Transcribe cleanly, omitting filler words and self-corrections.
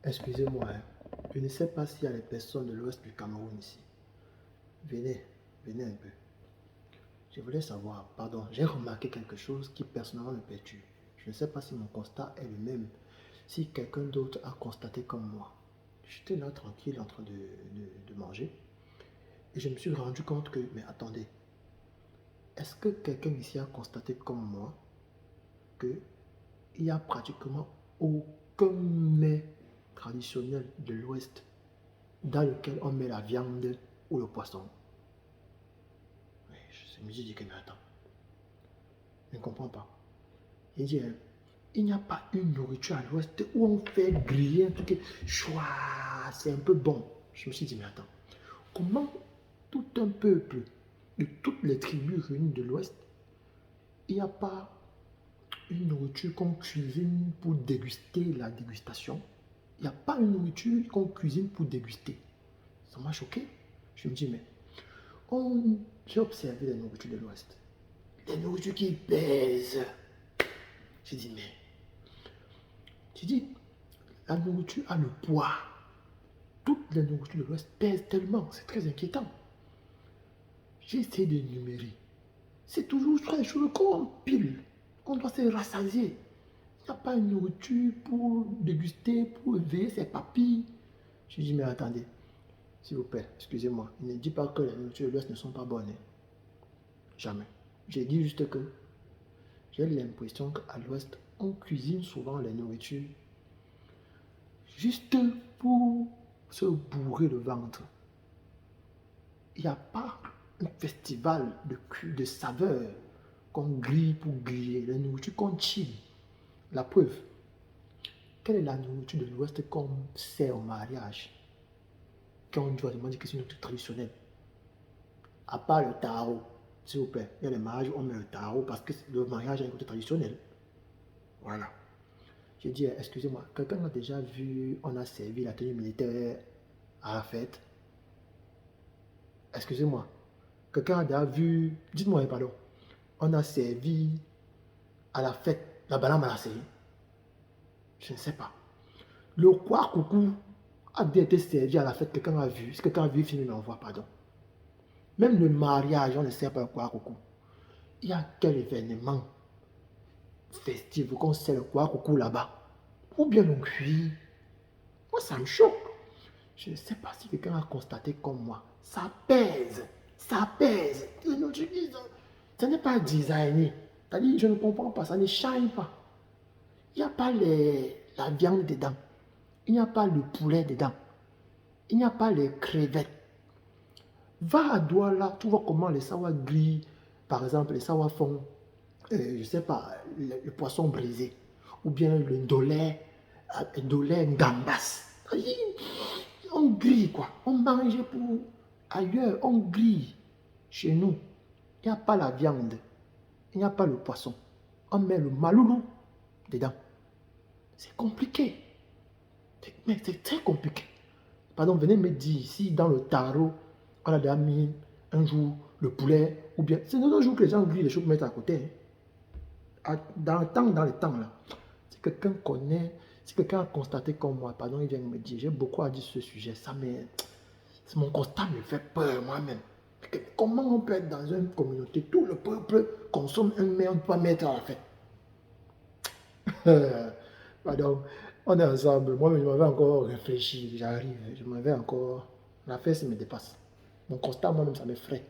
Excusez-moi, hein. Je ne sais pas s'il y a des personnes de l'ouest du Cameroun ici. Venez, venez un peu. Je voulais savoir, pardon, j'ai remarqué quelque chose qui personnellement me perturbe. Je ne sais pas si mon constat est le même, si quelqu'un d'autre a constaté comme moi. J'étais là tranquille en train de manger et je me suis rendu compte que, mais attendez, est-ce que quelqu'un ici a constaté comme moi qu'il n'y a pratiquement aucun mets traditionnel de l'Ouest dans lequel on met la viande ou le poisson? Je me suis dit que, mais attends, je ne comprends pas. Il dit, il n'y a pas une nourriture à l'Ouest où on fait griller un truc, chouah, c'est un peu bon. Je me suis dit, mais attends, comment tout un peuple de toutes les tribus réunies de l'Ouest, il n'y a pas une nourriture qu'on cuisine pour déguster la dégustation? Il n'y a pas une nourriture qu'on cuisine pour déguster. Ça m'a choqué. Je me dis, mais j'ai observé les nourritures de l'Ouest. Des nourritures qui pèsent. J'ai dit, mais... J'ai dit, la nourriture a le poids. Toutes les nourritures de l'Ouest pèsent tellement. C'est très inquiétant. J'ai essayé de numérer. C'est toujours sur les choses qu'on pile. On doit se rassasier. Il n'y a pas une nourriture pour déguster, pour éveiller ses papilles. Je dis, mais attendez, s'il vous plaît, excusez-moi. Ne dis pas que les nourritures de l'Ouest ne sont pas bonnes. Hein. Jamais. J'ai dit juste que j'ai l'impression qu'à l'Ouest, on cuisine souvent les nourritures juste pour se bourrer le ventre. Il n'y a pas un festival de saveurs qu'on grille pour griller, les nourritures qu'on chill. La preuve, quelle est la nourriture de l'Ouest qu'on sert au mariage? Qu'on doit demander que c'est une nourriture traditionnelle. À part le taro, s'il vous plaît. Il y a les mariages où on met le taro parce que le mariage est une nourriture traditionnelle. Voilà. J'ai dit, excusez-moi, quelqu'un a déjà vu, on a servi la tenue militaire à la fête? Excusez-moi, quelqu'un a déjà vu, dites-moi, pardon, on a servi à la fête la banane malassée? Je ne sais pas. Le quoi coucou a bien été servi à la fête, quelqu'un a vu. Si quelqu'un a vu, il m'envoie, pardon. Même le mariage, on ne sert pas le quoi coucou. Il y a quel événement festif qu'on sert le quoi coucou là-bas? Ou bien le cuit? Moi, ça me choque. Je ne sais pas si quelqu'un a constaté comme moi. Ça pèse. Ça pèse. Ce n'est pas designé. C'est-à-dire, je ne comprends pas. Ça ne shine pas. Il n'y a pas la viande dedans. Il n'y a pas le poulet dedans. Il n'y a pas les crevettes. Va à Douala, tu vois comment les sawa grillent, par exemple, les sawa font, je ne sais pas, le poisson brisé. Ou bien le dolé gambas. On grille quoi. On mange pour ailleurs. On grille. Chez nous, il n'y a pas la viande. Il n'y a pas le poisson. On met le maloulou dedans. C'est compliqué. Mais c'est très compliqué. Pardon, venez me dire si dans le tarot, on a déjà mis un jour le poulet, ou bien c'est un jour que les gens grillent les choses pour mettre à côté. Hein. Dans le temps là, si quelqu'un connaît, si quelqu'un a constaté comme moi, pardon, il vient me dire, j'ai beaucoup à dire sur ce sujet, ça mais mon constat me fait peur moi-même. Comment on peut être dans une communauté, tout le peuple consomme un mais on ne peut pas mettre à la fête. Pardon, on est ensemble. Moi, je m'avais encore réfléchi. J'arrive. Je m'avais encore. La fête, ça me dépasse. Mon constat, moi-même, ça m'effraie.